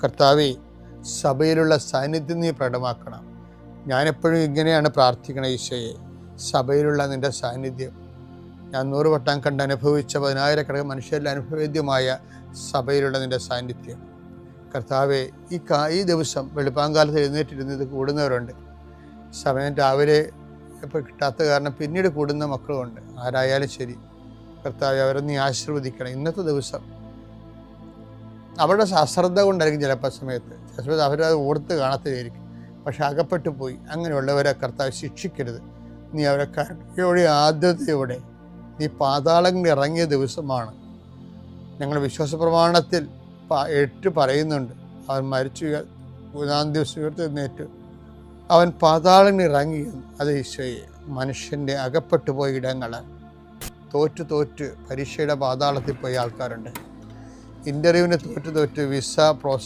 കർത്താവേ, സഭയിലുള്ള സാന്നിധ്യം നീ പ്രകടമാക്കണം. ഞാനെപ്പോഴും ഇങ്ങനെയാണ് പ്രാർത്ഥിക്കണം ഈശോയെ, സഭയിലുള്ള നിൻ്റെ സാന്നിധ്യം. ഞാൻ 100 വട്ടം കണ്ട് അനുഭവിച്ച 10,000 മനുഷ്യരിൽ അനുഭവേദ്യമായ സഭയിലുള്ള നിൻ്റെ സാന്നിധ്യം. കർത്താവെ, ഈ ദിവസം വെളുപ്പാങ്കാലത്ത് എഴുന്നേറ്റിരുന്നത് കൂടുന്നവരുണ്ട്. സമയം രാവിലെ ഇപ്പോൾ കിട്ടാത്ത കാരണം പിന്നീട് കൂടുന്ന മക്കളുമുണ്ട്. ആരായാലും ശരി കർത്താവെ, അവരെ നീ ആശീർവദിക്കണം. ഇന്നത്തെ ദിവസം അവരുടെ അശ്രദ്ധ കൊണ്ടായിരിക്കും ചിലപ്പോൾ ചിലപ്പോൾ അവരത് ഓർത്ത് കാണത്തില്ലായിരിക്കും, പക്ഷെ അകപ്പെട്ടു പോയി. അങ്ങനെയുള്ളവരെ കർത്താവ് ശിക്ഷിക്കരുത്. നീ അവരെ കരുണയോടെ ആദ്യതയോടെ നീ പാതാളങ്ങളിൽ ഇറങ്ങിയ ദിവസമാണ്. ഞങ്ങൾ വിശ്വാസ പ്രമാണത്തിൽ 8 പറയുന്നുണ്ട്, അവൻ മരിച്ചു 3-ാം ദിവസം ഉയർത്തെഴുന്നേറ്റ് അവൻ പാതാളങ്ങളിൽ ഇറങ്ങിയെന്ന്. അത് ഈശോയെ, മനുഷ്യൻ്റെ അകപ്പെട്ടു പോയ ഇടങ്ങൾ തോറ്റ് പരീക്ഷയുടെ പാതാളത്തിൽ പോയ ആൾക്കാരുണ്ട്. ഇൻ്റർവ്യൂവിന് തോറ്റ് വിസ പ്രോസസ്